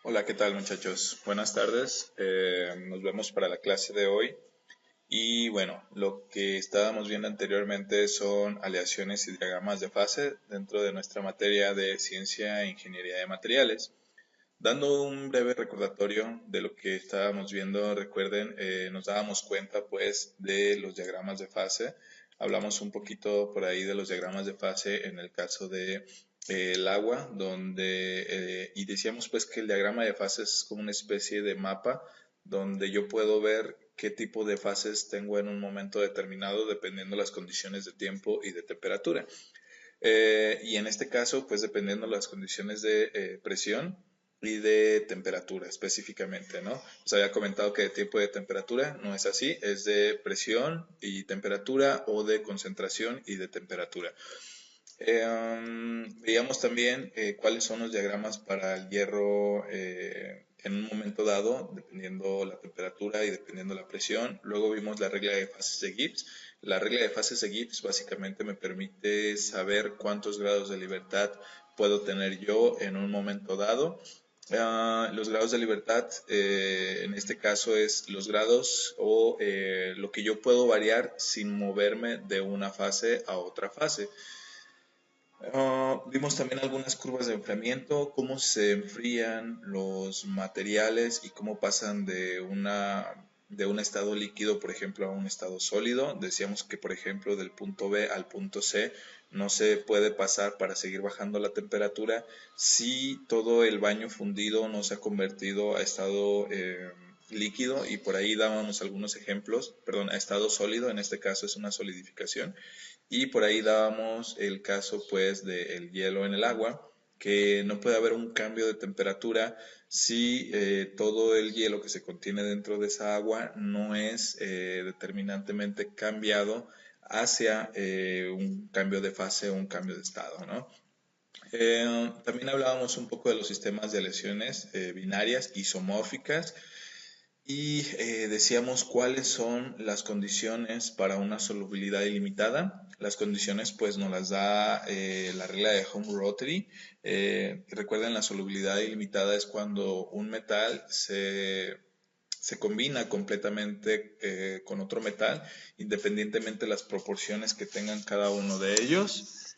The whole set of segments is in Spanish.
Hola, ¿qué tal muchachos? Buenas tardes. Nos vemos para la clase de hoy. Y bueno, lo que estábamos viendo anteriormente son aleaciones y diagramas de fase dentro de nuestra materia de ciencia e ingeniería de materiales. Dando un breve recordatorio de lo que estábamos viendo, recuerden, nos dábamos cuenta pues de los diagramas de fase. Hablamos un poquito por ahí de los diagramas de fase en el caso de el agua, y decíamos pues que el diagrama de fase es como una especie de mapa donde yo puedo ver qué tipo de fases tengo en un momento determinado dependiendo las condiciones de tiempo y de temperatura. Y en este caso, pues dependiendo de las condiciones de presión y de temperatura específicamente, ¿no? Os había comentado que de tiempo y de temperatura no es así, es de presión y temperatura o de concentración y de temperatura. Veíamos también cuáles son los diagramas para el hierro en un momento dado, dependiendo la temperatura y dependiendo la presión. Luego vimos la regla de fases de Gibbs. La regla de fases de Gibbs básicamente me permite saber cuántos grados de libertad puedo tener yo en un momento dado. Los grados de libertad, en este caso es los grados o lo que yo puedo variar sin moverme de una fase a otra fase. Vimos también algunas curvas de enfriamiento, cómo se enfrían los materiales y cómo pasan de un estado líquido, por ejemplo, a un estado sólido. Decíamos que, por ejemplo, del punto B al punto C no se puede pasar para seguir bajando la temperatura si todo el baño fundido no se ha convertido a estado líquido, y por ahí dábamos algunos ejemplos, perdón, a estado sólido, en este caso es una solidificación. Y por ahí dábamos el caso pues del hielo en el agua, que no puede haber un cambio de temperatura si todo el hielo que se contiene dentro de esa agua no es determinantemente cambiado hacia un cambio de fase o un cambio de estado, ¿no? También hablábamos un poco de los sistemas de aleaciones binarias isomórficas, y decíamos cuáles son las condiciones para una solubilidad ilimitada. Las condiciones pues nos las da la regla de Home-Rothery. Recuerden, la solubilidad ilimitada es cuando un metal se combina completamente con otro metal, independientemente de las proporciones que tengan cada uno de ellos.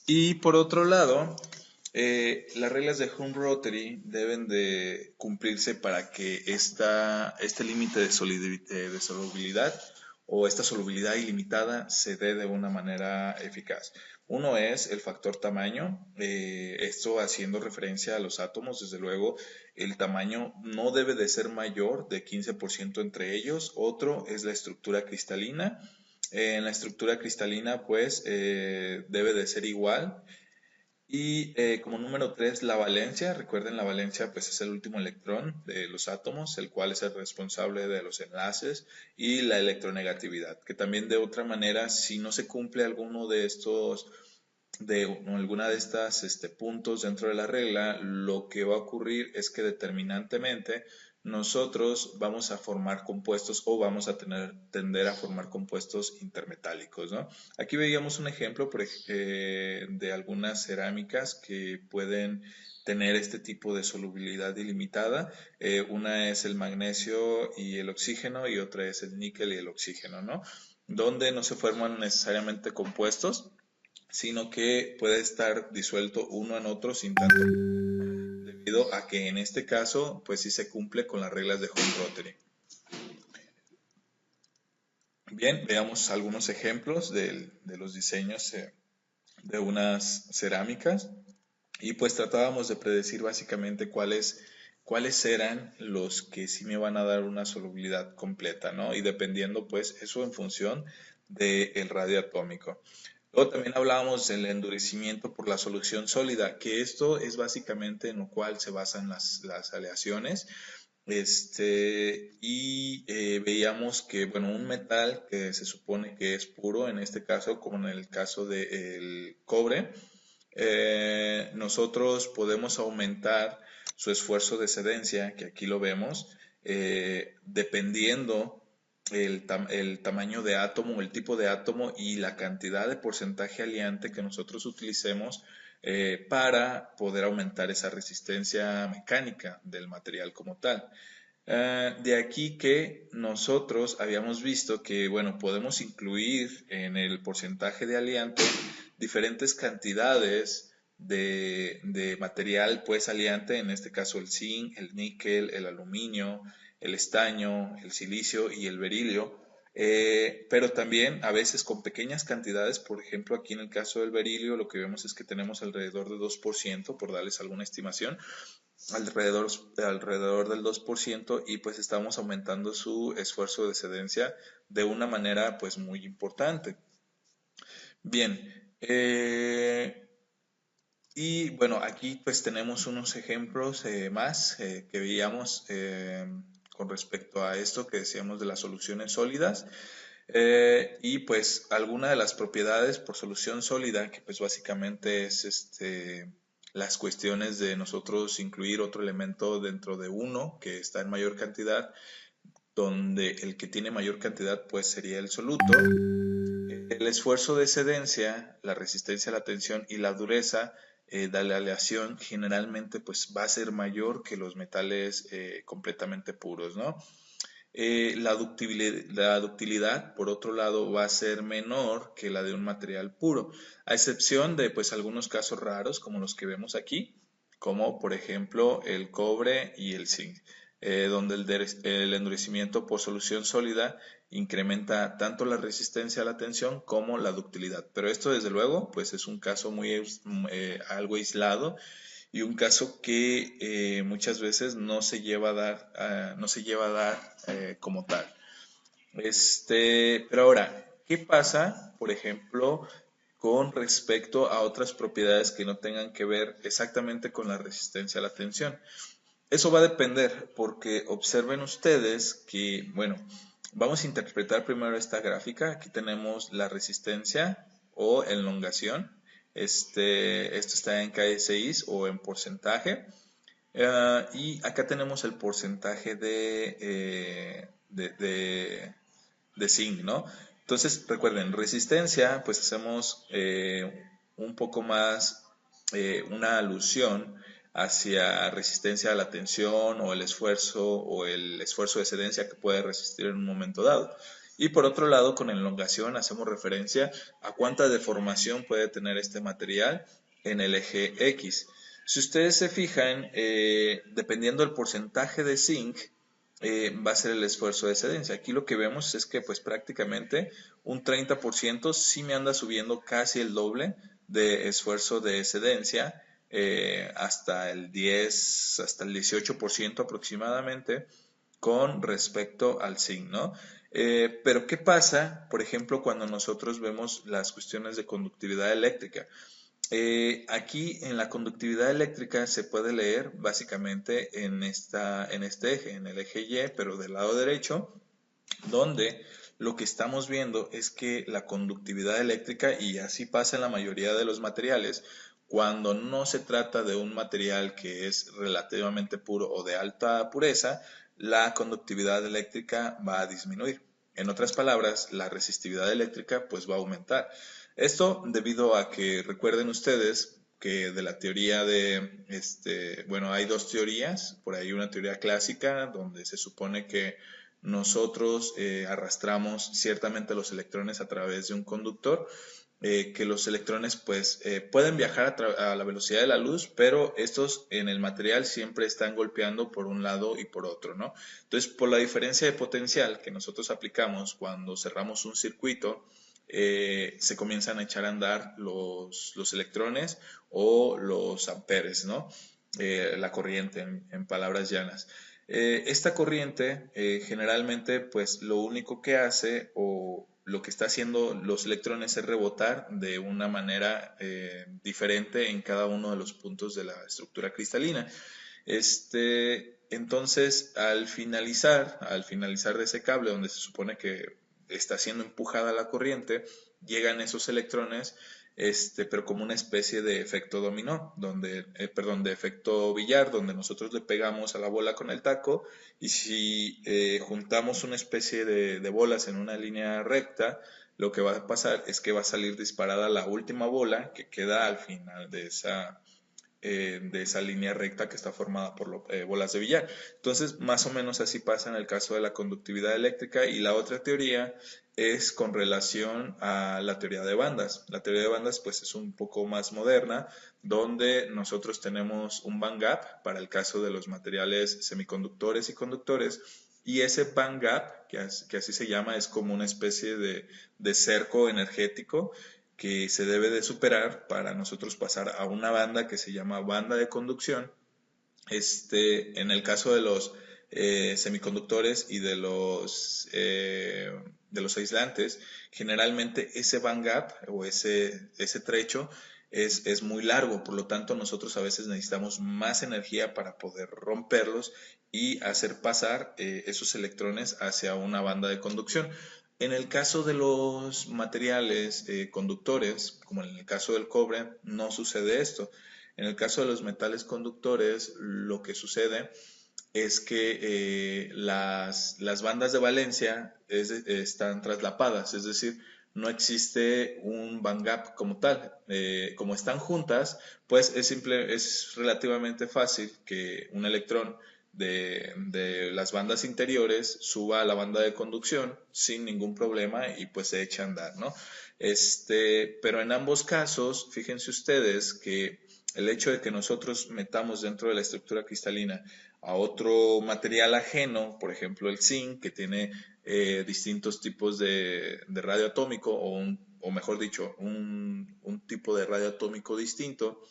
Y por otro lado, las reglas de Home-Rothery deben de cumplirse para que este límite de solubilidad o esta solubilidad ilimitada se dé de una manera eficaz. Uno es el factor tamaño, esto haciendo referencia a los átomos. Desde luego, el tamaño no debe de ser mayor de 15% entre ellos. Otro es la estructura cristalina. En la estructura cristalina, pues, debe de ser igual. Y como número 3, la valencia. Recuerden, la valencia pues es el último electrón de los átomos, el cual es el responsable de los enlaces, y la electronegatividad, que también de otra manera, si no se cumple alguno de estos, alguna de estas puntos dentro de la regla, lo que va a ocurrir es que determinantemente nosotros vamos a formar compuestos o vamos a tender a formar compuestos intermetálicos, ¿no? Aquí veíamos un ejemplo de algunas cerámicas que pueden tener este tipo de solubilidad ilimitada. Una es el magnesio y el oxígeno, y otra es el níquel y el oxígeno, ¿no? Donde no se forman necesariamente compuestos, sino que puede estar disuelto uno en otro sin tanto, debido a que en este caso pues sí se cumple con las reglas de Home-Rothery. Bien, veamos algunos ejemplos de los diseños de unas cerámicas, y pues tratábamos de predecir básicamente cuáles eran los que sí me van a dar una solubilidad completa, ¿no? Y dependiendo pues eso en función del radio atómico. Luego también hablábamos del endurecimiento por la solución sólida, que esto es básicamente en lo cual se basan las aleaciones. Veíamos que, bueno, un metal que se supone que es puro, en este caso, como en el caso del cobre, nosotros podemos aumentar su esfuerzo de excedencia, que aquí lo vemos, dependiendo el tamaño de átomo, el tipo de átomo y la cantidad de porcentaje aliante que nosotros utilicemos para poder aumentar esa resistencia mecánica del material como tal. De aquí que nosotros habíamos visto que, bueno, podemos incluir en el porcentaje de aliante diferentes cantidades de material pues aliante, en este caso el zinc, el níquel, el aluminio, el estaño, el silicio y el berilio, pero también a veces con pequeñas cantidades. Por ejemplo, aquí en el caso del berilio lo que vemos es que tenemos alrededor de 2%, por darles alguna estimación, alrededor del 2%, y pues estamos aumentando su esfuerzo de excedencia de una manera pues muy importante. Bien, y bueno, aquí pues tenemos unos ejemplos más que veíamos con respecto a esto que decíamos de las soluciones sólidas. Y pues alguna de las propiedades por solución sólida, que pues básicamente es las cuestiones de nosotros incluir otro elemento dentro de uno que está en mayor cantidad, donde el que tiene mayor cantidad pues sería el soluto. El esfuerzo de excedencia, la resistencia a la tensión y la dureza de la aleación generalmente pues va a ser mayor que los metales completamente puros, ¿no? La ductilidad, por otro lado, va a ser menor que la de un material puro, a excepción de pues algunos casos raros como los que vemos aquí, como por ejemplo el cobre y el zinc, donde el endurecimiento por solución sólida incrementa tanto la resistencia a la tensión como la ductilidad. Pero esto desde luego pues es un caso muy algo aislado, y un caso que muchas veces no se lleva a dar, como tal. Pero ahora, ¿qué pasa, por ejemplo, con respecto a otras propiedades que no tengan que ver exactamente con la resistencia a la tensión? Eso va a depender, porque observen ustedes que, bueno, vamos a interpretar primero esta gráfica. Aquí tenemos la resistencia o elongación. Esto está en KSI o en porcentaje. Y acá tenemos el porcentaje de zinc, ¿no? Entonces, recuerden, resistencia, pues hacemos un poco más una alusión hacia resistencia a la tensión o el esfuerzo de excedencia que puede resistir en un momento dado. Y por otro lado, con elongación hacemos referencia a cuánta deformación puede tener este material en el eje X. Si ustedes se fijan, dependiendo del porcentaje de zinc, va a ser el esfuerzo de excedencia. Aquí lo que vemos es que pues prácticamente un 30% sí me anda subiendo casi el doble de esfuerzo de excedencia, hasta el 10, hasta el 18% aproximadamente con respecto al zinc, ¿no? Pero ¿qué pasa, por ejemplo, cuando nosotros vemos las cuestiones de conductividad eléctrica? Aquí en la conductividad eléctrica se puede leer básicamente en este eje, en el eje Y, pero del lado derecho, donde lo que estamos viendo es que la conductividad eléctrica, y así pasa en la mayoría de los materiales, cuando no se trata de un material que es relativamente puro o de alta pureza, la conductividad eléctrica va a disminuir. En otras palabras, la resistividad eléctrica pues va a aumentar. Esto debido a que recuerden ustedes que de la teoría bueno, hay dos teorías, por ahí una teoría clásica donde se supone que nosotros arrastramos ciertamente los electrones a través de un conductor, que los electrones pues pueden viajar a la velocidad de la luz, pero estos en el material siempre están golpeando por un lado y por otro, ¿no? Entonces, por la diferencia de potencial que nosotros aplicamos cuando cerramos un circuito, se comienzan a echar a andar los electrones o los amperes, ¿no? La corriente, en palabras llanas. Esta corriente generalmente pues lo único que hace o lo que está haciendo los electrones es rebotar de una manera diferente en cada uno de los puntos de la estructura cristalina. Entonces, al finalizar de ese cable donde se supone que está siendo empujada la corriente, llegan esos electrones, pero como una especie de efecto dominó, de efecto billar, donde nosotros le pegamos a la bola con el taco, y si juntamos una especie de bolas en una línea recta, lo que va a pasar es que va a salir disparada la última bola que queda al final de esa línea recta que está formada por bolas de billar. Entonces, más o menos así pasa en el caso de la conductividad eléctrica. Y la otra teoría es con relación a la teoría de bandas. La teoría de bandas pues es un poco más moderna, donde nosotros tenemos un band gap para el caso de los materiales semiconductores y conductores, y ese band gap, que así se llama, es como una especie de cerco energético que se debe de superar para nosotros pasar a una banda que se llama banda de conducción. En el caso de los semiconductores y de los aislantes, generalmente ese band gap o ese trecho es muy largo, por lo tanto nosotros a veces necesitamos más energía para poder romperlos y hacer pasar esos electrones hacia una banda de conducción. En el caso de los materiales conductores, como en el caso del cobre, no sucede esto. En el caso de los metales conductores, lo que sucede es que las bandas de valencia están traslapadas, es decir, no existe un band gap como tal. Como están juntas, pues es relativamente fácil que un electrón de las bandas interiores suba a la banda de conducción sin ningún problema y pues se echa a andar, ¿no? Pero en ambos casos, fíjense ustedes que el hecho de que nosotros metamos dentro de la estructura cristalina a otro material ajeno, por ejemplo el zinc, que tiene distintos tipos de radio atómico, o mejor dicho, un tipo de radio atómico distinto.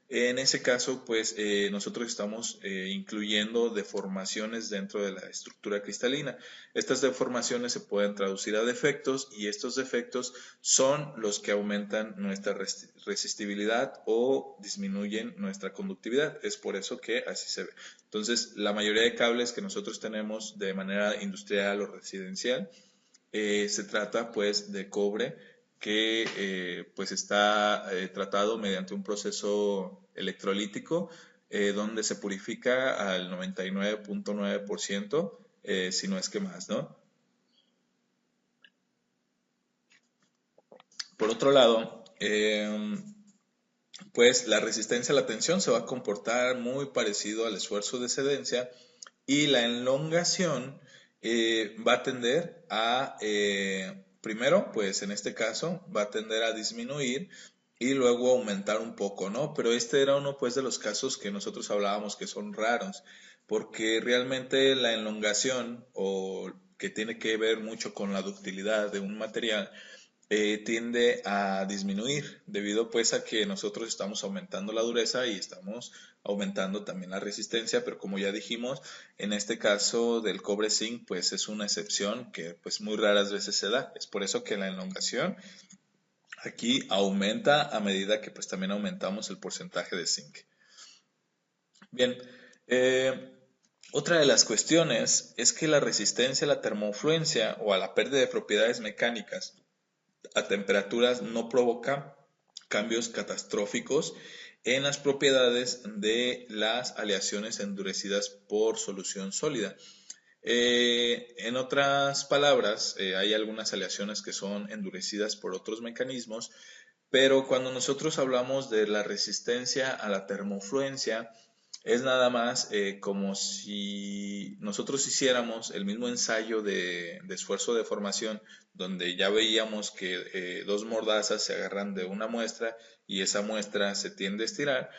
En ese caso, pues nosotros estamos incluyendo deformaciones dentro de la estructura cristalina. Estas deformaciones se pueden traducir a defectos, y estos defectos son los que aumentan nuestra resistibilidad o disminuyen nuestra conductividad. Es por eso que así se ve. Entonces, la mayoría de cables que nosotros tenemos de manera industrial o residencial se trata pues de cobre que pues está tratado mediante un proceso electrolítico donde se purifica al 99.9%, si no es que más, ¿no? Por otro lado, pues la resistencia a la tensión se va a comportar muy parecido al esfuerzo de excedencia, y la elongación va a tender a, primero, pues en este caso, va a tender a disminuir y luego aumentar un poco, ¿no? Pero este era uno, pues, de los casos que nosotros hablábamos que son raros, porque realmente la elongación, o que tiene que ver mucho con la ductilidad de un material, tiende a disminuir debido pues a que nosotros estamos aumentando la dureza y estamos aumentando también la resistencia, pero como ya dijimos, en este caso del cobre zinc pues es una excepción que pues muy raras veces se da. Es por eso que la elongación aquí aumenta a medida que pues también aumentamos el porcentaje de zinc. Bien, otra de las cuestiones es que la resistencia a la termofluencia o a la pérdida de propiedades mecánicas a temperaturas no provoca cambios catastróficos en las propiedades de las aleaciones endurecidas por solución sólida. En otras palabras, hay algunas aleaciones que son endurecidas por otros mecanismos, pero cuando nosotros hablamos de la resistencia a la termofluencia, es nada más como si nosotros hiciéramos el mismo ensayo de esfuerzo de formación, donde ya veíamos que dos mordazas se agarran de una muestra y esa muestra se tiende a estirar.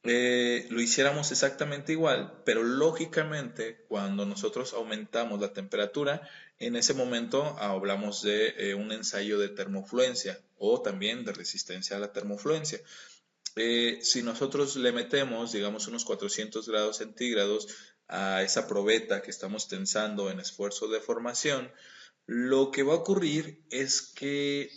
Lo hiciéramos exactamente igual, pero lógicamente cuando nosotros aumentamos la temperatura, en ese momento hablamos de un ensayo de termofluencia o también de resistencia a la termofluencia. Si nosotros le metemos, digamos, unos 400 grados centígrados a esa probeta que estamos tensando en esfuerzo de formación, lo que va a ocurrir es que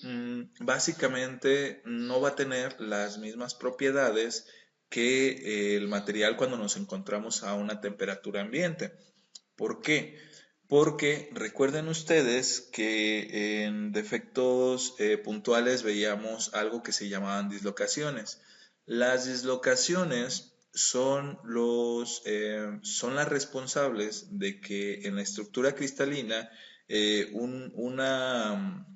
básicamente no va a tener las mismas propiedades que el material cuando nos encontramos a una temperatura ambiente. ¿Por qué? Porque recuerden ustedes que en defectos puntuales veíamos algo que se llamaban dislocaciones. Las dislocaciones son las responsables de que en la estructura cristalina una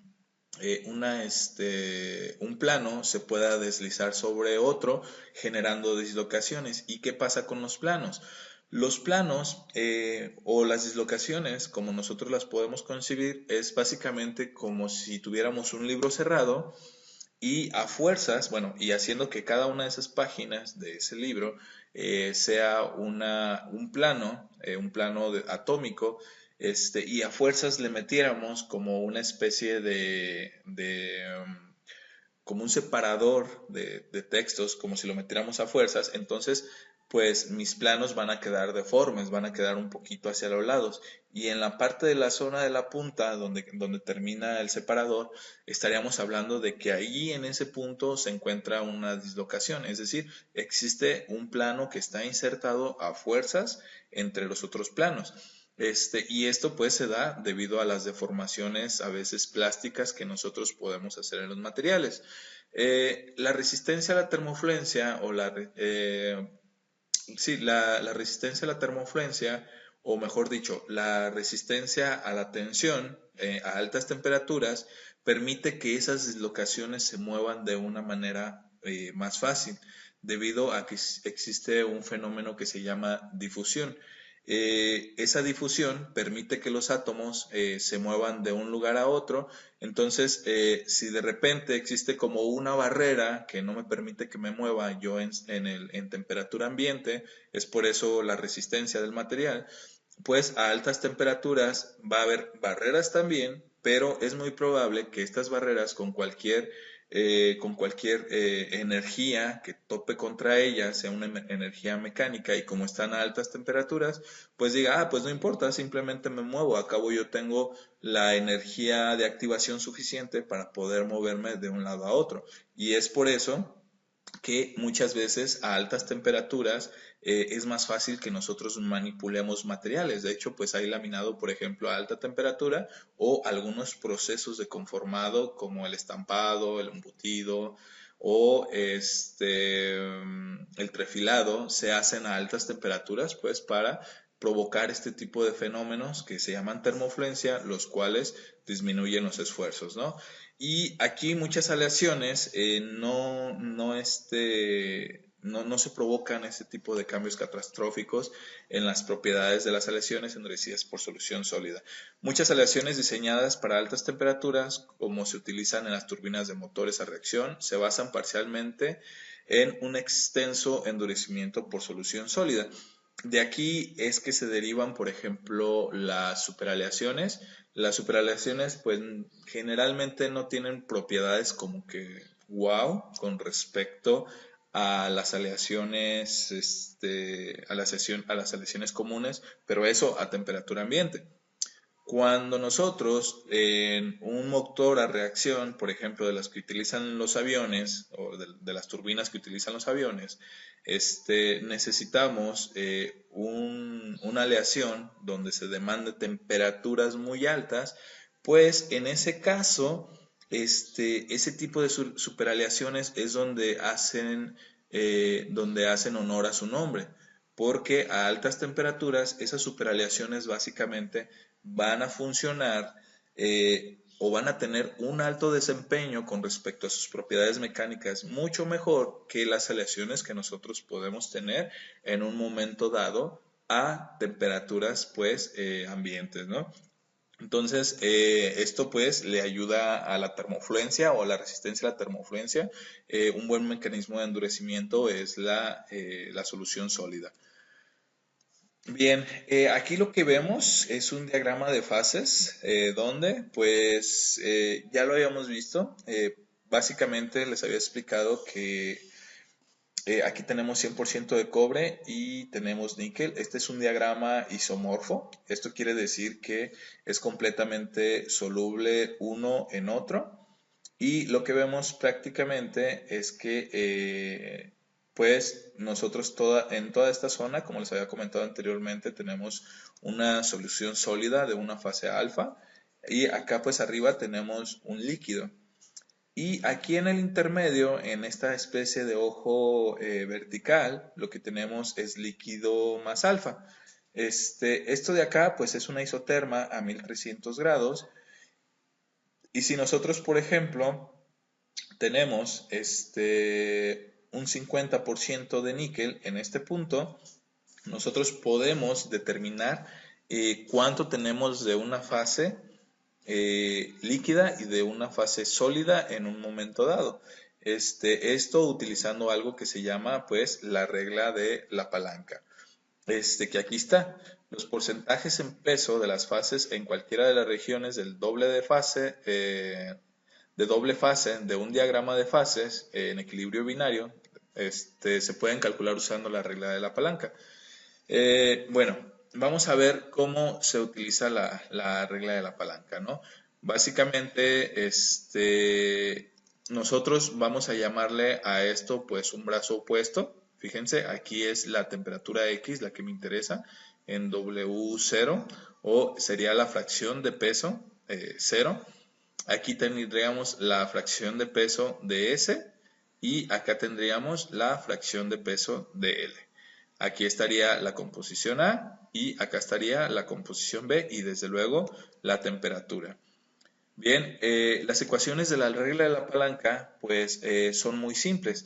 un plano se pueda deslizar sobre otro generando dislocaciones. ¿Y qué pasa con los planos? Los planos o las dislocaciones, como nosotros las podemos concebir, es básicamente como si tuviéramos un libro cerrado y a fuerzas, bueno, y haciendo que cada una de esas páginas de ese libro sea un plano atómico, y a fuerzas le metiéramos como una especie como un separador de textos, como si lo metiéramos a fuerzas, entonces pues mis planos van a quedar deformes, van a quedar un poquito hacia los lados. Y en la parte de la zona de la punta, donde termina el separador, estaríamos hablando de que ahí en ese punto se encuentra una dislocación, es decir, existe un plano que está insertado a fuerzas entre los otros planos. Y esto pues se da debido a las deformaciones a veces plásticas que nosotros podemos hacer en los materiales. La resistencia a la termofluencia la resistencia a la termofluencia, o mejor dicho, la resistencia a la tensión a altas temperaturas, permite que esas dislocaciones se muevan de una manera más fácil, debido a que existe un fenómeno que se llama difusión. Esa difusión permite que los átomos se muevan de un lugar a otro. Entonces, si de repente existe como una barrera que no me permite que me mueva yo en temperatura ambiente, es por eso la resistencia del material, pues a altas temperaturas va a haber barreras también, pero es muy probable que estas barreras con cualquier energía que tope contra ella, sea una energía mecánica, y como están a altas temperaturas, pues diga, pues no importa, simplemente me muevo, acabo yo tengo la energía de activación suficiente para poder moverme de un lado a otro. Y es por eso que muchas veces a altas temperaturas es más fácil que nosotros manipulemos materiales. De hecho, pues hay laminado, por ejemplo, a alta temperatura, o algunos procesos de conformado como el estampado, el embutido o el trefilado se hacen a altas temperaturas, pues para provocar este tipo de fenómenos que se llaman termofluencia, los cuales disminuyen los esfuerzos, ¿no? Y aquí muchas aleaciones no se provocan este tipo de cambios catastróficos en las propiedades de las aleaciones endurecidas por solución sólida. Muchas aleaciones diseñadas para altas temperaturas, como se utilizan en las turbinas de motores a reacción, se basan parcialmente en un extenso endurecimiento por solución sólida. De aquí es que se derivan, por ejemplo, las superaleaciones. Las superaleaciones, pues, generalmente no tienen propiedades como que wow con respecto a las aleaciones, a las aleaciones comunes, pero eso a temperatura ambiente. Cuando nosotros en un motor a reacción, por ejemplo, de las que utilizan los aviones o de las turbinas que utilizan los aviones, necesitamos una aleación donde se demande temperaturas muy altas, pues en ese caso, ese tipo de superaleaciones es donde hacen honor a su nombre, porque a altas temperaturas esas superaleaciones básicamente van a funcionar o van a tener un alto desempeño con respecto a sus propiedades mecánicas, mucho mejor que las aleaciones que nosotros podemos tener en un momento dado a temperaturas pues ambientes, ¿no? Entonces, esto pues le ayuda a la termofluencia o a la resistencia a la termofluencia. Un buen mecanismo de endurecimiento es la solución sólida. Bien, aquí lo que vemos es un diagrama de fases, donde pues ya lo habíamos visto. Básicamente les había explicado que aquí tenemos 100% de cobre y tenemos níquel. Este es un diagrama isomorfo. Esto quiere decir que es completamente soluble uno en otro. Y lo que vemos prácticamente es que pues nosotros en toda esta zona, como les había comentado anteriormente, tenemos una solución sólida de una fase alfa, y acá pues arriba tenemos un líquido. Y aquí en el intermedio, en esta especie de ojo vertical, lo que tenemos es líquido más alfa. Esto de acá pues es una isoterma a 1300 grados, Y si nosotros, por ejemplo, tenemos un 50% de níquel en este punto, nosotros podemos determinar cuánto tenemos de una fase líquida y de una fase sólida en un momento dado. Esto utilizando algo que se llama pues la regla de la palanca. Que aquí está. Los porcentajes en peso de las fases en cualquiera de las regiones del doble de doble fase de un diagrama de fases en equilibrio binario, se pueden calcular usando la regla de la palanca. Bueno, vamos a ver cómo se utiliza la regla de la palanca, ¿no? Básicamente, nosotros vamos a llamarle a esto pues un brazo opuesto. Fíjense, aquí es la temperatura X la que me interesa en W0 o sería la fracción de peso 0. Aquí tendríamos la fracción de peso de S y acá tendríamos la fracción de peso de L. Aquí estaría la composición A y acá estaría la composición B y desde luego la temperatura. Bien, las ecuaciones de la regla de la palanca pues son muy simples.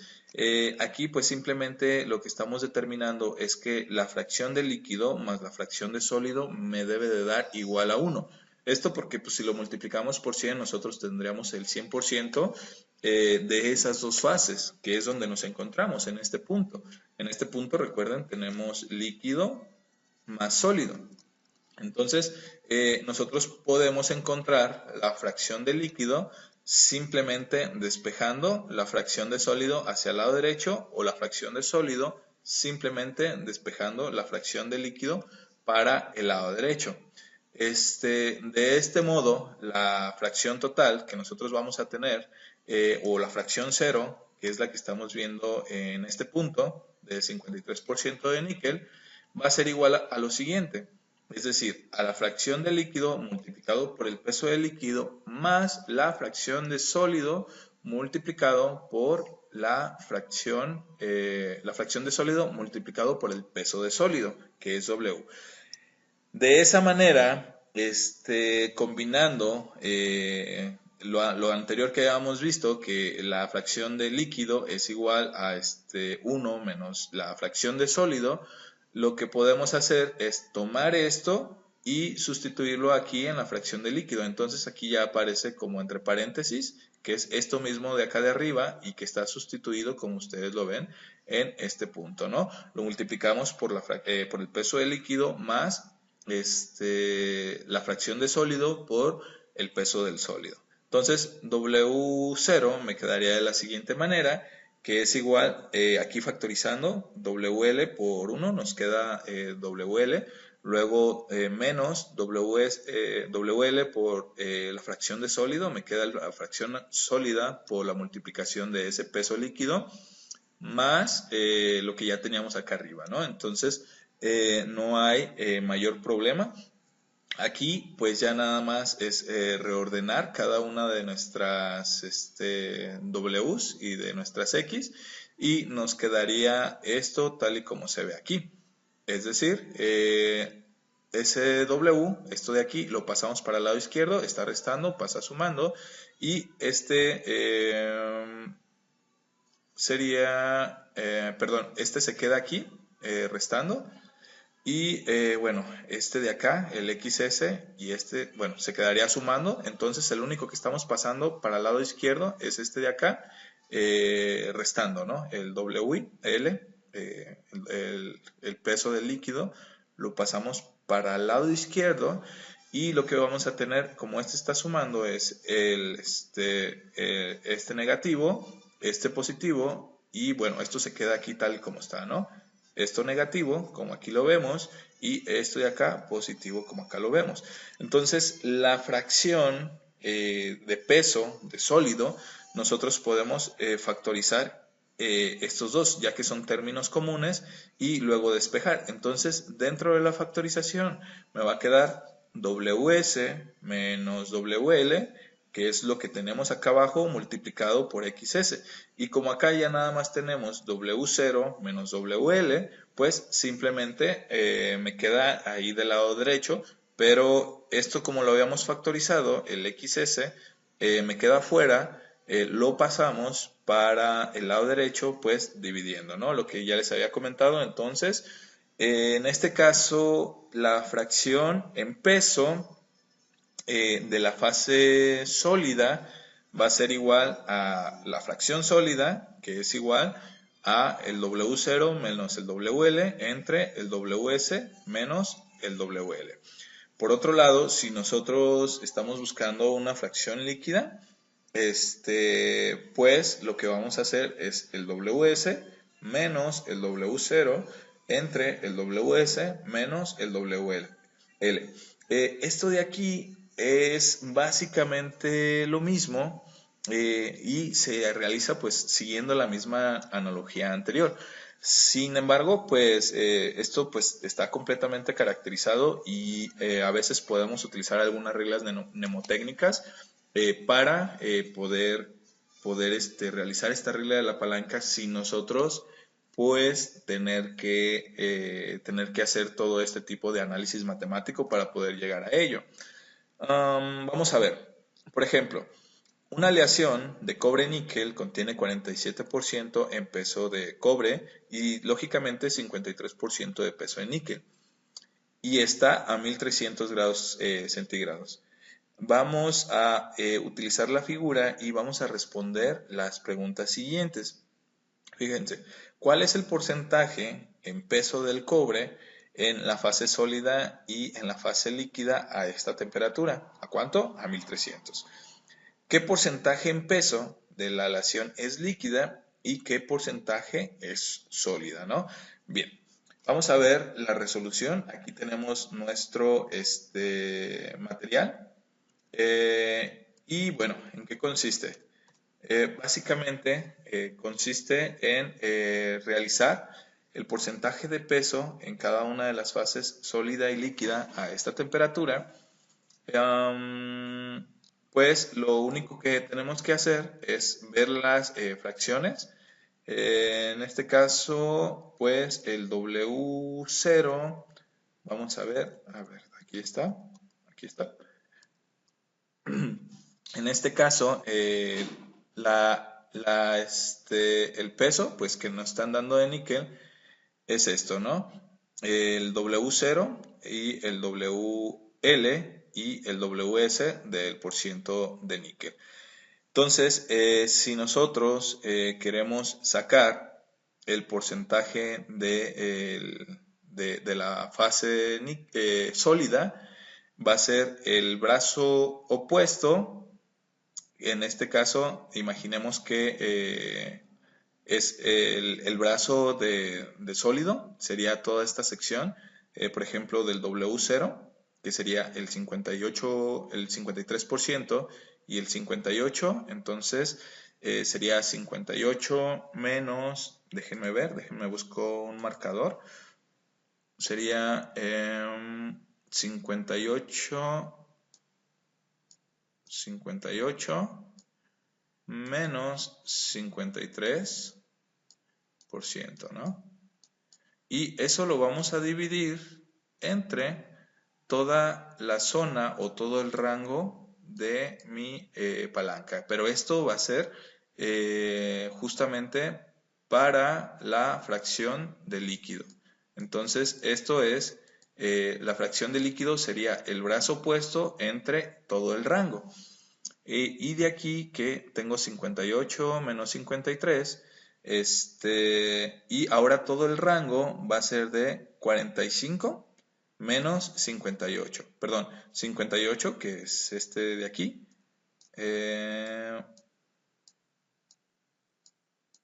Aquí pues simplemente lo que estamos determinando es que la fracción de líquido más la fracción de sólido me debe de dar igual a 1. Esto porque pues si lo multiplicamos por 100 nosotros tendríamos el 100% de esas dos fases, que es donde nos encontramos en este punto. En este punto, recuerden, tenemos líquido más sólido. Entonces, nosotros podemos encontrar la fracción de líquido simplemente despejando la fracción de sólido hacia el lado derecho o la fracción de sólido simplemente despejando la fracción de líquido para el lado derecho. De este modo, la fracción total que nosotros vamos a tener, o la fracción cero, que es la que estamos viendo en este punto, de 53% de níquel, va a ser igual a lo siguiente. Es decir, a la fracción de líquido multiplicado por el peso del líquido más la fracción de sólido multiplicado por la fracción de sólido multiplicado por el peso de sólido, que es W. De esa manera, combinando lo anterior que habíamos visto, que la fracción de líquido es igual a 1 menos la fracción de sólido, lo que podemos hacer es tomar esto y sustituirlo aquí en la fracción de líquido. Entonces aquí ya aparece como entre paréntesis, que es esto mismo de acá de arriba y que está sustituido, como ustedes lo ven, en este punto, ¿no? Lo multiplicamos por el peso del líquido más la fracción de sólido por el peso del sólido. Entonces, W0 me quedaría de la siguiente manera, que es igual, aquí factorizando, WL por 1 nos queda WL, luego menos WL por la fracción de sólido, me queda la fracción sólida por la multiplicación de ese peso líquido, más lo que ya teníamos acá arriba, ¿no? Entonces, no hay mayor problema. Aquí pues ya nada más es reordenar cada una de nuestras Ws y de nuestras X y nos quedaría esto tal y como se ve aquí. Es decir, ese W, esto de aquí, lo pasamos para el lado izquierdo, está restando, pasa sumando y este se queda aquí restando y bueno, este de acá, el XS y bueno, se quedaría sumando, entonces el único que estamos pasando para el lado izquierdo es este de acá, restando, ¿no? El WL, el peso del líquido, lo pasamos para el lado izquierdo y lo que vamos a tener, como este está sumando, es este negativo, este positivo y bueno, esto se queda aquí tal y como está, ¿no? Esto negativo, como aquí lo vemos, y esto de acá positivo, como acá lo vemos. Entonces, la fracción de peso, de sólido, nosotros podemos factorizar estos dos, ya que son términos comunes, y luego despejar. Entonces, dentro de la factorización me va a quedar WS menos WL, que es lo que tenemos acá abajo multiplicado por XS. Y como acá ya nada más tenemos W0 menos WL, pues simplemente me queda ahí del lado derecho, pero esto como lo habíamos factorizado, el XS, me queda fuera, lo pasamos para el lado derecho, pues dividiendo, ¿no? Lo que ya les había comentado. Entonces, en este caso, la fracción en peso de la fase sólida va a ser igual a la fracción sólida, que es igual a el W0 menos el WL entre el WS menos el WL. Por otro lado, si nosotros estamos buscando una fracción líquida, pues lo que vamos a hacer es el WS menos el W0 entre el WS menos el WL. Esto de aquí es básicamente lo mismo y se realiza pues siguiendo la misma analogía anterior. Sin embargo, pues esto pues está completamente caracterizado y a veces podemos utilizar algunas reglas mnemotécnicas para poder realizar esta regla de la palanca sin nosotros pues tener que hacer todo este tipo de análisis matemático para poder llegar a ello. Vamos a ver, por ejemplo, una aleación de cobre-níquel contiene 47% en peso de cobre y lógicamente 53% de peso de níquel y está a 1300 grados centígrados. Vamos a utilizar la figura y vamos a responder las preguntas siguientes. Fíjense, ¿cuál es el porcentaje en peso del cobre en la fase sólida y en la fase líquida a esta temperatura? ¿A cuánto? A 1300. ¿Qué porcentaje en peso de la aleación es líquida y qué porcentaje es sólida, ¿no? Bien, vamos a ver la resolución. Aquí tenemos nuestro material. Y bueno, ¿en qué consiste? Básicamente consiste en realizar el porcentaje de peso en cada una de las fases sólida y líquida a esta temperatura. Pues lo único que tenemos que hacer es ver las fracciones. En este caso, pues el W0, vamos a ver, aquí está. En este caso, el peso, pues que nos están dando de níquel es esto, ¿no? El W0 y el WL y el WS del porciento de níquel. Entonces, si nosotros queremos sacar el porcentaje de la fase sólida, va a ser el brazo opuesto. En este caso, imaginemos que es el brazo de sólido, sería toda esta sección, por ejemplo, del W0, que sería el 58, el 53% y el 58, entonces sería 58 menos, déjenme ver, déjenme busco un marcador, sería 58 menos 53%, ¿no? Y eso lo vamos a dividir entre toda la zona o todo el rango de mi palanca. Pero esto va a ser justamente para la fracción de líquido. Entonces, esto es, la fracción de líquido sería el brazo opuesto entre todo el rango. Y de aquí que tengo 58 menos 53, y ahora todo el rango va a ser de 45 menos 58, perdón, 58 que es este de aquí,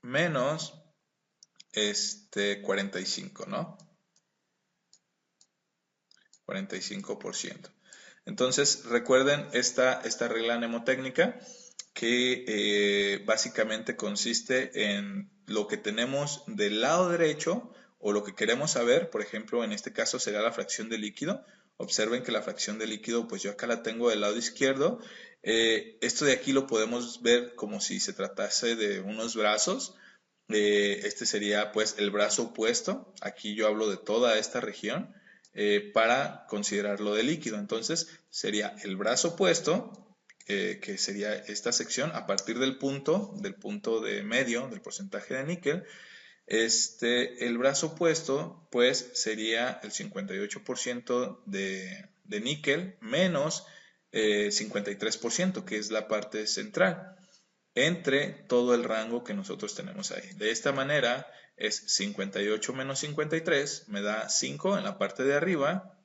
menos 45, ¿no? 45%. Entonces, recuerden esta regla mnemotécnica que básicamente consiste en lo que tenemos del lado derecho o lo que queremos saber. Por ejemplo, en este caso será la fracción de líquido. Observen que la fracción de líquido, pues yo acá la tengo del lado izquierdo. Esto de aquí lo podemos ver como si se tratase de unos brazos. Este sería pues el brazo opuesto. Aquí yo hablo de toda esta región. Para considerarlo de líquido. Entonces sería el brazo opuesto, que sería esta sección, a partir del punto de medio, del porcentaje de níquel, el brazo opuesto, pues, sería el 58% de níquel menos 53%, que es la parte central, entre todo el rango que nosotros tenemos ahí. De esta manera, es 58 menos 53, me da 5 en la parte de arriba,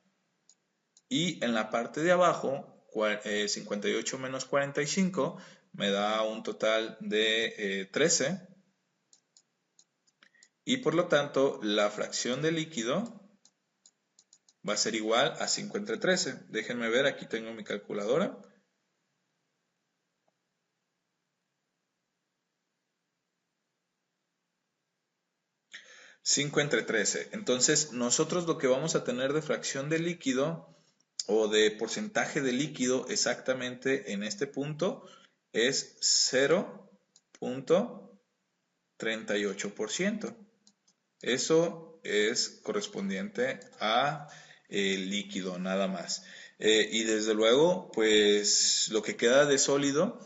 y en la parte de abajo, 58 menos 45, me da un total de 13. Y por lo tanto, la fracción de líquido va a ser igual a 5 entre 13. Déjenme ver, aquí tengo mi calculadora. $5 entre 13. Entonces, nosotros lo que vamos a tener de fracción de líquido o de porcentaje de líquido exactamente en este punto es 0.38%. Eso es correspondiente a líquido, nada más. Y desde luego, pues lo que queda de sólido,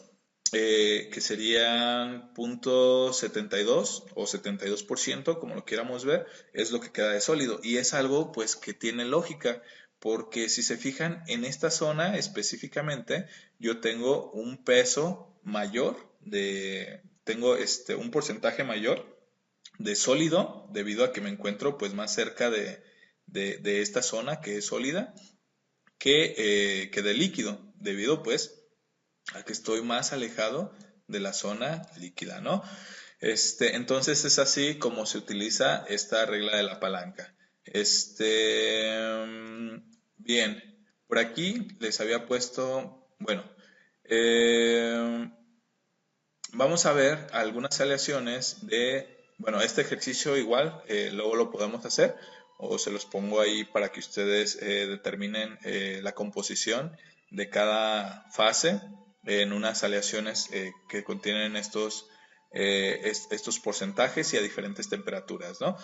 que serían 0.72 o 72%, como lo quieramos ver, es lo que queda de sólido. Y es algo pues que tiene lógica, porque si se fijan en esta zona específicamente, yo tengo un peso mayor, tengo un porcentaje mayor de sólido, debido a que me encuentro pues más cerca de esta zona que es sólida, que de líquido, debido pues a que estoy más alejado de la zona líquida, ¿no? Entonces es así como se utiliza esta regla de la palanca. Bien, por aquí les había puesto, bueno, vamos a ver algunas aleaciones bueno, este ejercicio igual, luego lo podemos hacer, o se los pongo ahí para que ustedes determinen la composición de cada fase en unas aleaciones que contienen estos porcentajes y a diferentes temperaturas, ¿no?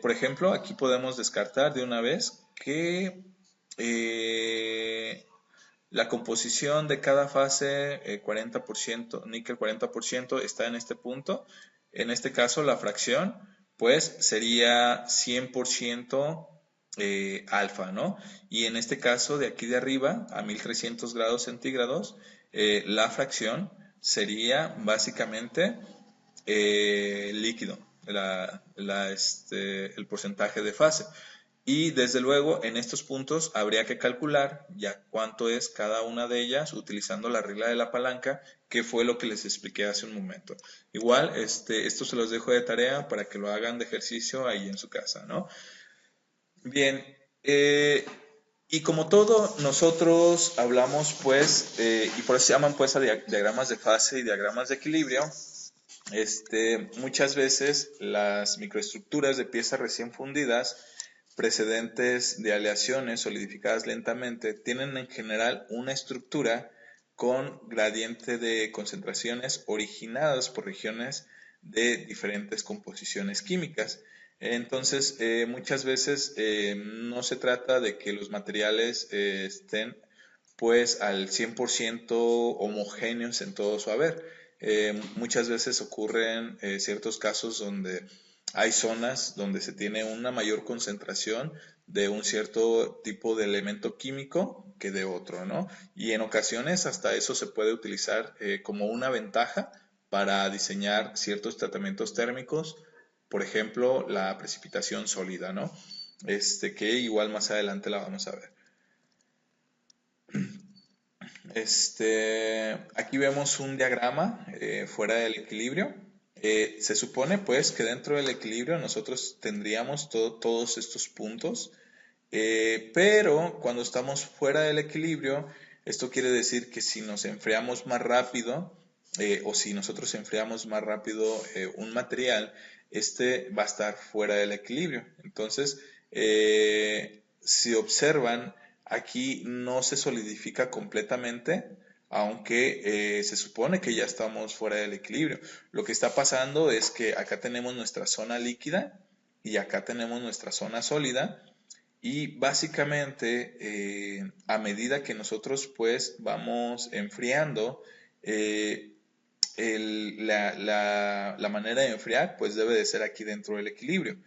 Por ejemplo, aquí podemos descartar de una vez que la composición de cada fase, 40%, níquel 40%, está en este punto. En este caso, la fracción, pues, sería 100% alfa, ¿no? Y en este caso, de aquí de arriba, a 1300 grados centígrados, la fracción sería básicamente líquido, el porcentaje de fase. Y desde luego en estos puntos habría que calcular ya cuánto es cada una de ellas utilizando la regla de la palanca, que fue lo que les expliqué hace un momento. Igual, esto se los dejo de tarea para que lo hagan de ejercicio ahí en su casa, ¿no? Bien, y como todo, nosotros hablamos pues, y por eso se llaman pues a diagramas de fase y diagramas de equilibrio. Muchas veces las microestructuras de piezas recién fundidas precedentes de aleaciones solidificadas lentamente tienen en general una estructura con gradiente de concentraciones originadas por regiones de diferentes composiciones químicas. Entonces, muchas veces no se trata de que los materiales estén pues al 100% homogéneos en todo su haber. Muchas veces ocurren ciertos casos donde hay zonas donde se tiene una mayor concentración de un cierto tipo de elemento químico que de otro, ¿no? Y en ocasiones hasta eso se puede utilizar como una ventaja para diseñar ciertos tratamientos térmicos, por ejemplo, la precipitación sólida, ¿no? Que igual más adelante la vamos a ver. Aquí vemos un diagrama fuera del equilibrio. Se supone pues que dentro del equilibrio nosotros tendríamos todos estos puntos, pero cuando estamos fuera del equilibrio, esto quiere decir que si nos enfriamos más rápido o si nosotros enfriamos más rápido un material, va a estar fuera del equilibrio. Entonces, si observan, aquí no se solidifica completamente, aunque se supone que ya estamos fuera del equilibrio. Lo que está pasando es que acá tenemos nuestra zona líquida y acá tenemos nuestra zona sólida, y básicamente a medida que nosotros pues vamos enfriando, la manera de enfriar pues debe de ser aquí dentro del equilibrio,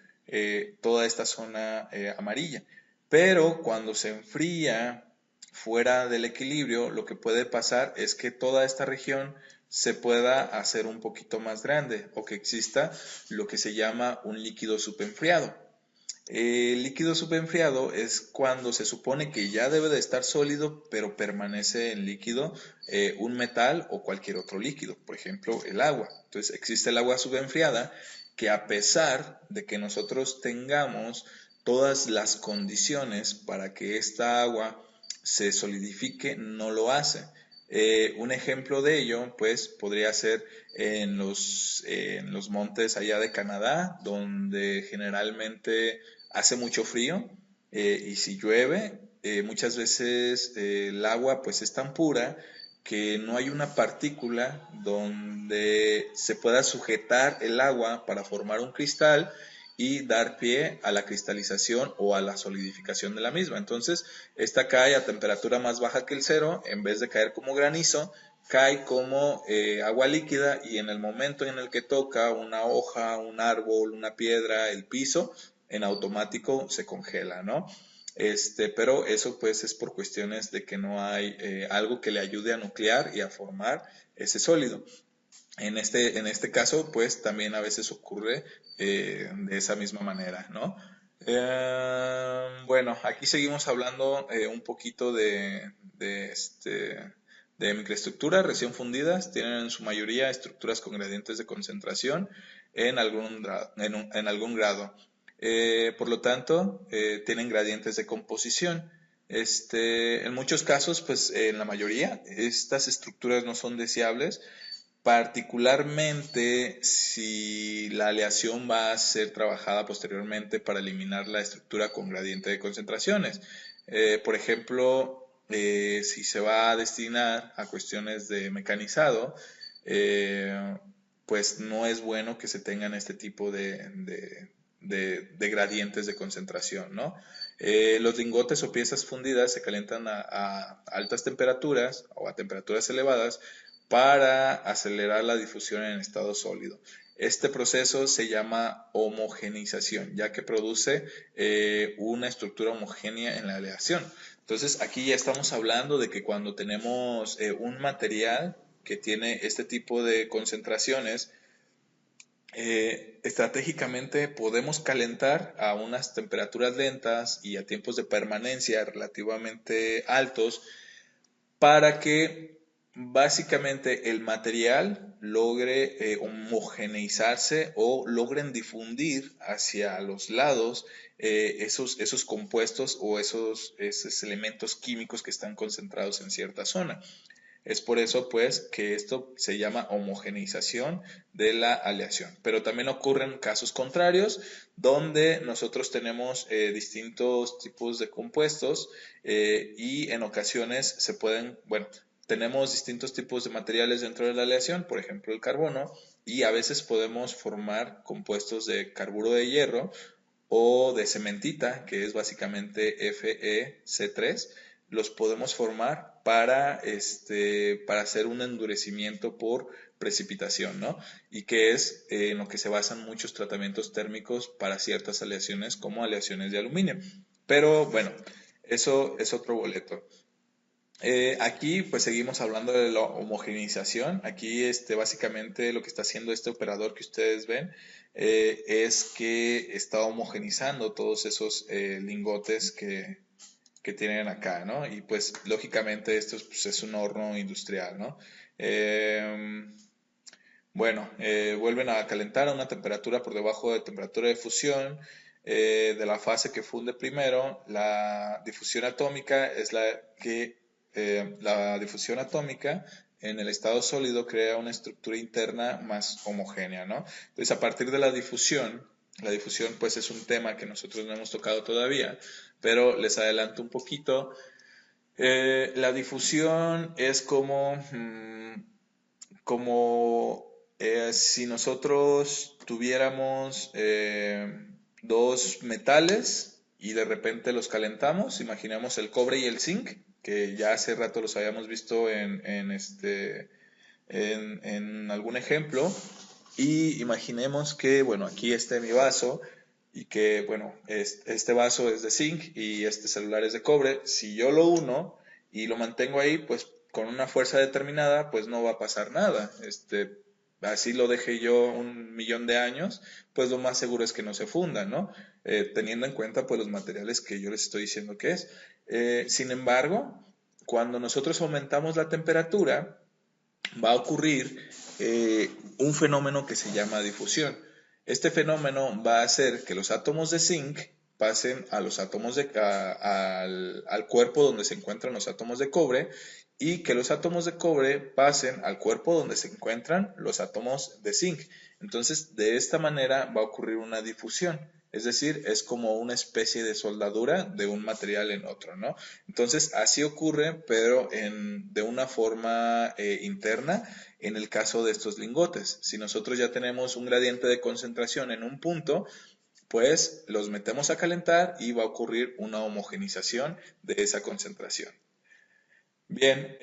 toda esta zona amarilla. Pero cuando se enfría fuera del equilibrio, lo que puede pasar es que toda esta región se pueda hacer un poquito más grande o que exista lo que se llama un líquido subenfriado. El líquido subenfriado es cuando se supone que ya debe de estar sólido, pero permanece en líquido un metal o cualquier otro líquido, por ejemplo, el agua. Entonces existe el agua subenfriada que a pesar de que nosotros tengamos todas las condiciones para que esta agua se solidifique, no lo hace. Un ejemplo de ello, pues, podría ser en los montes allá de Canadá, donde generalmente hace mucho frío y si llueve, muchas veces el agua pues es tan pura que no hay una partícula donde se pueda sujetar el agua para formar un cristal y dar pie a la cristalización o a la solidificación de la misma. Entonces, esta cae a temperatura más baja que el cero, en vez de caer como granizo, cae como agua líquida y en el momento en el que toca una hoja, un árbol, una piedra, el piso, en automático se congela, ¿no? Pero eso pues es por cuestiones de que no hay algo que le ayude a nuclear y a formar ese sólido. En este caso, pues también a veces ocurre de esa misma manera, ¿no? Bueno, aquí seguimos hablando un poquito de microestructuras recién fundidas. Tienen en su mayoría estructuras con gradientes de concentración en algún grado. Por lo tanto, tienen gradientes de composición. En muchos casos, pues en la mayoría, estas estructuras no son deseables, particularmente si la aleación va a ser trabajada posteriormente para eliminar la estructura con gradiente de concentraciones. Por ejemplo, si se va a destinar a cuestiones de mecanizado, pues no es bueno que se tengan este tipo de gradientes de concentración, ¿no? Los lingotes o piezas fundidas se calientan a altas temperaturas o a temperaturas elevadas para acelerar la difusión en estado sólido. Este proceso se llama homogeneización, ya que produce una estructura homogénea en la aleación. Entonces, aquí ya estamos hablando de que cuando tenemos un material que tiene este tipo de concentraciones, estratégicamente podemos calentar a unas temperaturas lentas y a tiempos de permanencia relativamente altos para que básicamente el material logre homogeneizarse o logren difundir hacia los lados esos compuestos o esos elementos químicos que están concentrados en cierta zona. Es por eso, pues, que esto se llama homogeneización de la aleación. Pero también ocurren casos contrarios, donde nosotros tenemos distintos tipos de compuestos y en ocasiones se pueden, bueno, tenemos distintos tipos de materiales dentro de la aleación, por ejemplo el carbono, y a veces podemos formar compuestos de carburo de hierro o de cementita, que es básicamente FeC3, los podemos formar para hacer un endurecimiento por precipitación, ¿no? Y que es en lo que se basan muchos tratamientos térmicos para ciertas aleaciones como aleaciones de aluminio. Pero bueno, eso es otro boleto. Aquí pues seguimos hablando de la homogeneización. Aquí básicamente lo que está haciendo este operador que ustedes ven es que está homogenizando todos esos lingotes que tienen acá, ¿no? Y pues lógicamente esto pues, es un horno industrial, ¿no? Bueno, vuelven a calentar a una temperatura por debajo de temperatura de fusión de la fase que funde primero. La difusión atómica es la difusión atómica en el estado sólido crea una estructura interna más homogénea, ¿no? Entonces, a partir de la difusión pues es un tema que nosotros no hemos tocado todavía, pero les adelanto un poquito. La difusión es como si nosotros tuviéramos dos metales y de repente los calentamos, imaginemos el cobre y el zinc, que ya hace rato los habíamos visto en algún ejemplo, y imaginemos que, bueno, aquí está mi vaso y que, bueno, este vaso es de zinc y este celular es de cobre. Si yo lo uno y lo mantengo ahí, pues con una fuerza determinada, pues no va a pasar nada. Así lo dejé yo 1 millón de años, pues lo más seguro es que no se funda, ¿no? Teniendo en cuenta, pues los materiales que yo les estoy diciendo que es. Sin embargo, cuando nosotros aumentamos la temperatura, va a ocurrir un fenómeno que se llama difusión. Este fenómeno va a hacer que los átomos de zinc pasen a los átomos al cuerpo donde se encuentran los átomos de cobre y que los átomos de cobre pasen al cuerpo donde se encuentran los átomos de zinc. Entonces, de esta manera va a ocurrir una difusión. Es decir, es como una especie de soldadura de un material en otro, ¿no? Entonces, así ocurre, pero de una forma interna en el caso de estos lingotes. Si nosotros ya tenemos un gradiente de concentración en un punto, pues los metemos a calentar y va a ocurrir una homogenización de esa concentración. Bien,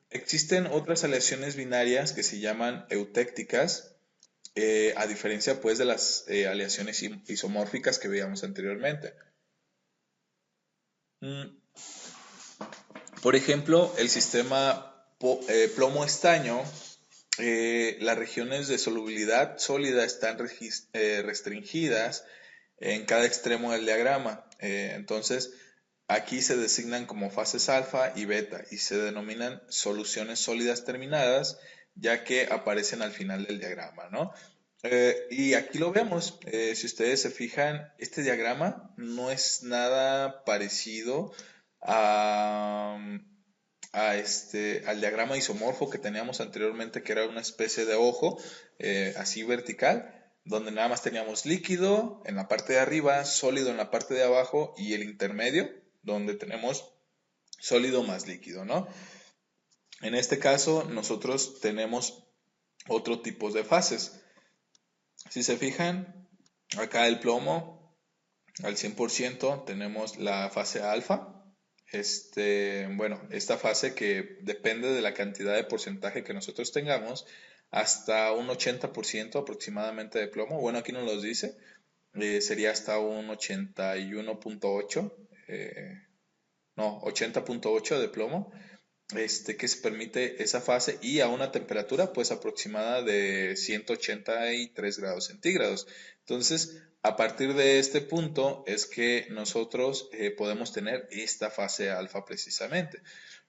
existen otras aleaciones binarias que se llaman eutécticas, a diferencia pues de las aleaciones isomórficas que veíamos anteriormente. Por ejemplo, el sistema plomo-estaño, las regiones de solubilidad sólida están restringidas en cada extremo del diagrama. Entonces, aquí se designan como fases alfa y beta y se denominan soluciones sólidas terminadas, ya que aparecen al final del diagrama, ¿no? Y aquí lo vemos. Si ustedes se fijan, este diagrama no es nada parecido a, al diagrama isomorfo que teníamos anteriormente, que era una especie de ojo así vertical, donde nada más teníamos líquido en la parte de arriba, sólido en la parte de abajo y el intermedio, donde tenemos sólido más líquido, ¿no? En este caso, nosotros tenemos otro tipo de fases. Si se fijan, acá el plomo al 100% tenemos la fase alfa. Bueno, esta fase que depende de la cantidad de porcentaje que nosotros tengamos, hasta un 80% aproximadamente de plomo. Bueno, aquí nos lo dice, sería hasta un 81.8, no, 80.8 de plomo, que se permite esa fase y a una temperatura pues aproximada de 183 grados centígrados. Entonces, a partir de este punto es que nosotros podemos tener esta fase alfa precisamente.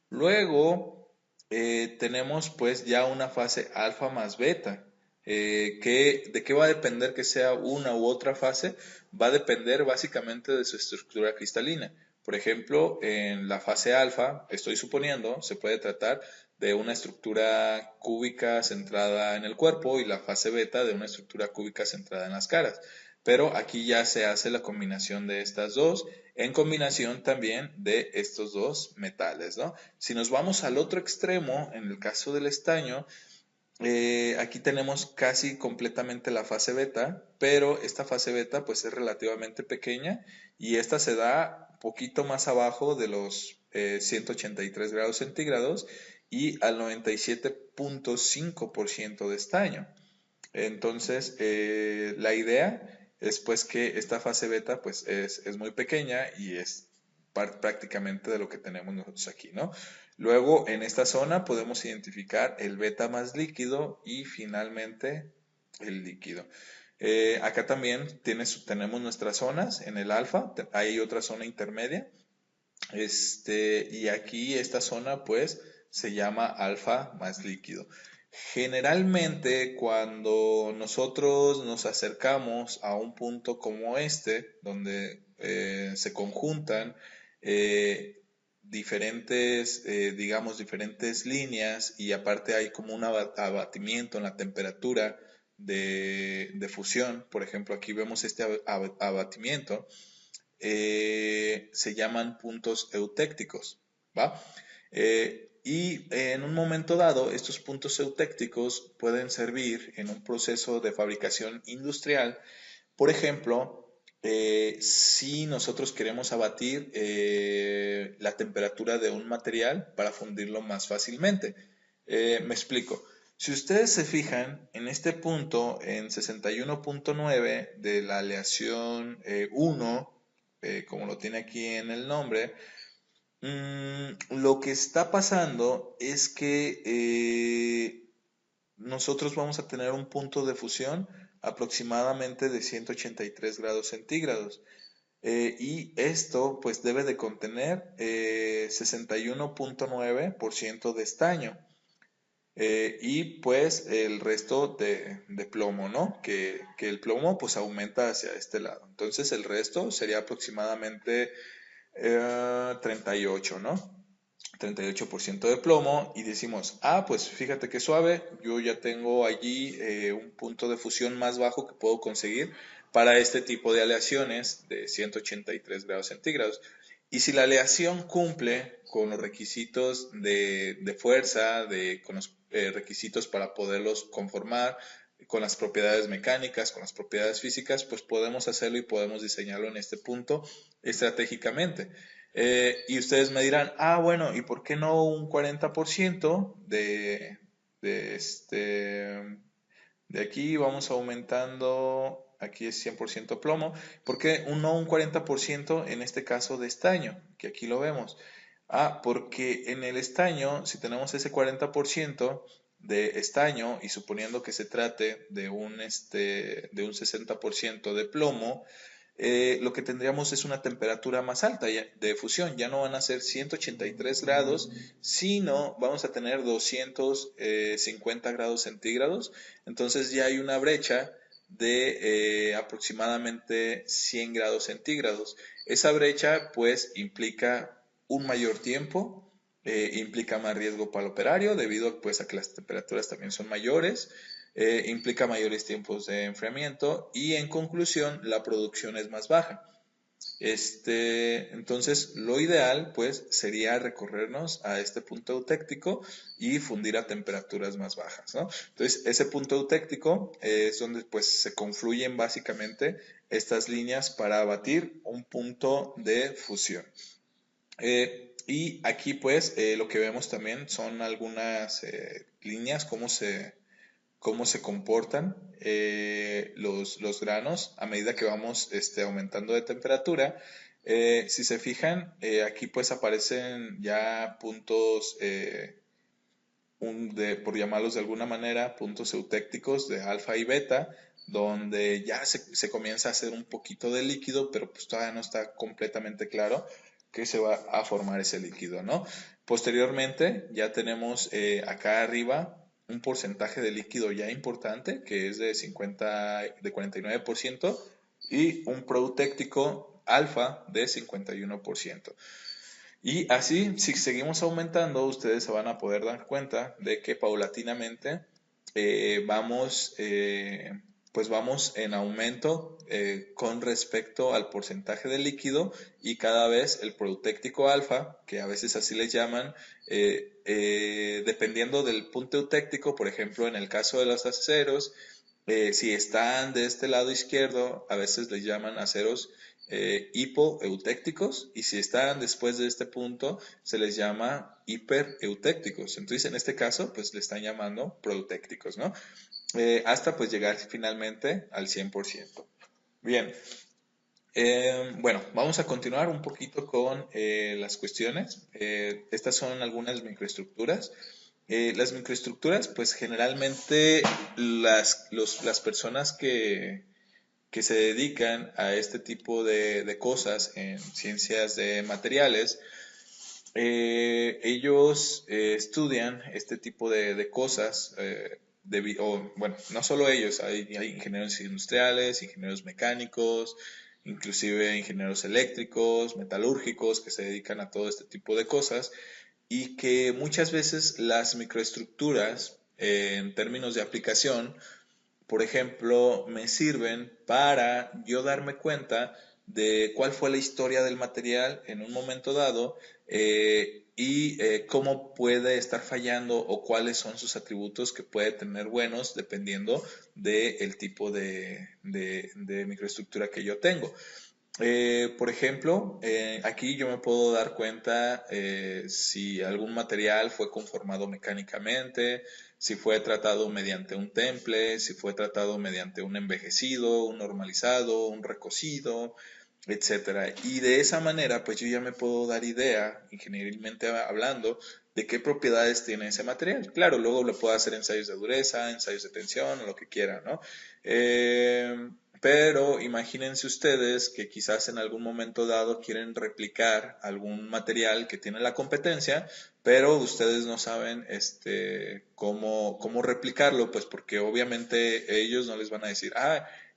Luego tenemos pues ya una fase alfa más beta. ¿De qué va a depender que sea una u otra fase? Va a depender básicamente de su estructura cristalina. Por ejemplo, en la fase alfa, estoy suponiendo, se puede tratar de una estructura cúbica centrada en el cuerpo y la fase beta de una estructura cúbica centrada en las caras. Pero aquí ya se hace la combinación de estas dos, en combinación también de estos dos metales, ¿no? Si nos vamos al otro extremo, en el caso del estaño, aquí tenemos casi completamente la fase beta, pero esta fase beta pues es relativamente pequeña y esta se da poquito más abajo de los 183 grados centígrados y al 97.5% de estaño. Entonces, la idea es pues que esta fase beta pues es muy pequeña y es prácticamente de lo que tenemos nosotros aquí, ¿no? Luego, en esta zona podemos identificar el beta más líquido y finalmente el líquido. Acá también tenemos nuestras zonas. En el alfa hay otra zona intermedia. Y aquí esta zona pues se llama alfa más líquido. Generalmente cuando nosotros nos acercamos a un punto como este, donde se conjuntan digamos, diferentes líneas y aparte hay como un abatimiento en la temperatura de fusión, por ejemplo, aquí vemos este abatimiento, se llaman puntos eutécticos, ¿va? Y en un momento dado, estos puntos eutécticos pueden servir en un proceso de fabricación industrial, por ejemplo, si nosotros queremos abatir la temperatura de un material para fundirlo más fácilmente. Me explico. Si ustedes se fijan en este punto, en 61.9 de la aleación 1, como lo tiene aquí en el nombre, lo que está pasando es que nosotros vamos a tener un punto de fusión aproximadamente de 183 grados centígrados. Y esto pues debe de contener 61.9% de estaño. Y pues el resto de plomo, ¿no? Que el plomo pues aumenta hacia este lado. Entonces el resto sería aproximadamente 38, ¿no? 38% de plomo y decimos, ah, pues fíjate qué suave, yo ya tengo allí un punto de fusión más bajo que puedo conseguir para este tipo de aleaciones de 183 grados centígrados. Y si la aleación cumple con los requisitos de fuerza, con los requisitos para poderlos conformar, con las propiedades mecánicas, con las propiedades físicas, pues podemos hacerlo y podemos diseñarlo en este punto estratégicamente. Y ustedes me dirán, ah, bueno, ¿y por qué no un 40% de aquí vamos aumentando, aquí es 100% plomo, ¿por qué no un 40% en este caso de estaño? Que aquí lo vemos. Ah, porque en el estaño, si tenemos ese 40% de estaño y suponiendo que se trate de un 60% de plomo, lo que tendríamos es una temperatura más alta de fusión. Ya no van a ser 183 grados, sino vamos a tener 250 grados centígrados. Entonces ya hay una brecha de aproximadamente 100 grados centígrados. Esa brecha pues implica un mayor tiempo, implica más riesgo para el operario debido pues, a que las temperaturas también son mayores, implica mayores tiempos de enfriamiento y en conclusión la producción es más baja. Entonces, lo ideal, pues, sería recorrernos a este punto eutéctico y fundir a temperaturas más bajas, ¿no? Entonces, ese punto eutéctico es donde, pues, se confluyen básicamente estas líneas para abatir un punto de fusión. Y aquí, pues, lo que vemos también son algunas líneas, cómo se comportan los granos a medida que vamos aumentando de temperatura. Si se fijan, aquí pues aparecen ya puntos, por llamarlos de alguna manera, puntos eutécticos de alfa y beta, donde ya se comienza a hacer un poquito de líquido, pero pues todavía no está completamente claro que se va a formar ese líquido, ¿no? Posteriormente ya tenemos acá arriba un porcentaje de líquido ya importante, que es de 49%, y un productéctico alfa de 51%. Y así, si seguimos aumentando, ustedes se van a poder dar cuenta de que paulatinamente pues vamos en aumento con respecto al porcentaje de líquido y cada vez el productéctico alfa, que a veces así les llaman, dependiendo del punto eutéctico, por ejemplo, en el caso de los aceros, si están de este lado izquierdo, a veces les llaman aceros hipoeutécticos y si están después de este punto se les llama hipereutécticos. Entonces en este caso pues le están llamando proeutécticos, ¿no? Hasta pues llegar finalmente al 100%. Bien, bueno, vamos a continuar un poquito con las cuestiones. Estas son algunas microestructuras. Las microestructuras, pues generalmente las personas que se dedican a este tipo de cosas en ciencias de materiales, ellos estudian este tipo de cosas, bueno, no solo ellos, hay ingenieros industriales, ingenieros mecánicos, inclusive ingenieros eléctricos, metalúrgicos que se dedican a todo este tipo de cosas y que muchas veces las microestructuras en términos de aplicación, por ejemplo, me sirven para yo darme cuenta de cuál fue la historia del material en un momento dado, cómo puede estar fallando o cuáles son sus atributos que puede tener buenos dependiendo del tipo de microestructura que yo tengo. Por ejemplo, aquí yo me puedo dar cuenta si algún material fue conformado mecánicamente, si fue tratado mediante un temple, si fue tratado mediante un envejecido, un normalizado, un recocido, etcétera. Y de esa manera, pues yo ya me puedo dar idea, ingenierilmente hablando, de qué propiedades tiene ese material. Claro, luego le puedo hacer ensayos de dureza, ensayos de tensión, lo que quiera, ¿no? Pero imagínense ustedes que quizás en algún momento dado quieren replicar algún material que tiene la competencia, pero ustedes no saben cómo replicarlo, pues porque obviamente ellos no les van a decir,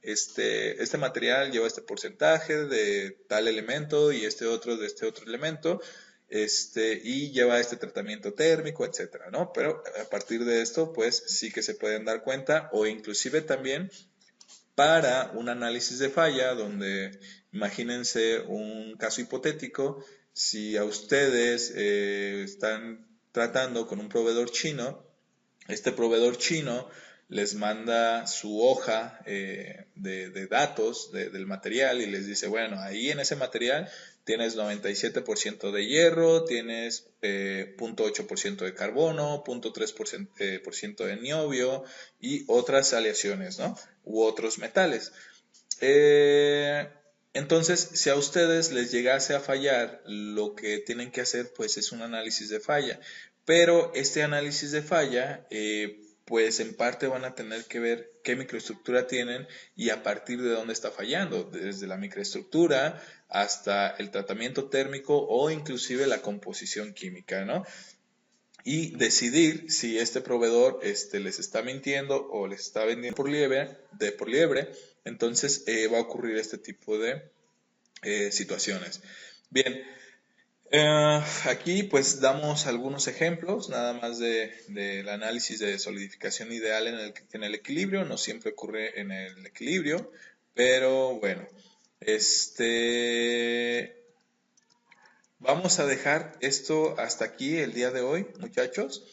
este material lleva este porcentaje de tal elemento y este otro de este otro elemento, y lleva este tratamiento térmico, etcétera, ¿no? Pero a partir de esto, pues sí que se pueden dar cuenta, o inclusive también para un análisis de falla, donde imagínense un caso hipotético, si a ustedes están tratando con un proveedor chino, este proveedor chino les manda su hoja de datos del material y les dice, bueno, ahí en ese material tienes 97% de hierro, tienes 0.8% de carbono, 0.3% de niobio y otras aleaciones, ¿no? U otros metales. Entonces, si a ustedes les llegase a fallar, lo que tienen que hacer pues es un análisis de falla. Pero este análisis de falla, pues en parte van a tener que ver qué microestructura tienen y a partir de dónde está fallando, desde la microestructura hasta el tratamiento térmico o inclusive la composición química, ¿no? Y decidir si este proveedor les está mintiendo o les está vendiendo por liebre, entonces va a ocurrir este tipo de situaciones. Bien, aquí pues damos algunos ejemplos, nada más del análisis de solidificación ideal en el equilibrio, no siempre ocurre en el equilibrio, pero bueno, vamos a dejar esto hasta aquí el día de hoy, muchachos.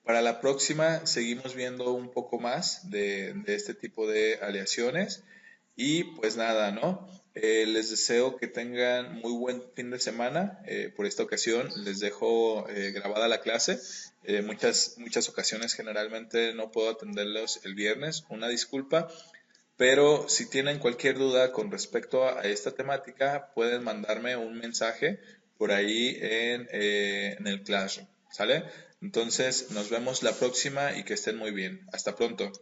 Para la próxima seguimos viendo un poco más de este tipo de aleaciones. Y pues nada, ¿no? Les deseo que tengan muy buen fin de semana. Por esta ocasión les dejo grabada la clase. Muchas ocasiones generalmente no puedo atenderlos el viernes. Una disculpa. Pero si tienen cualquier duda con respecto a esta temática, pueden mandarme un mensaje por ahí en el Classroom, ¿sale? Entonces, nos vemos la próxima y que estén muy bien. Hasta pronto.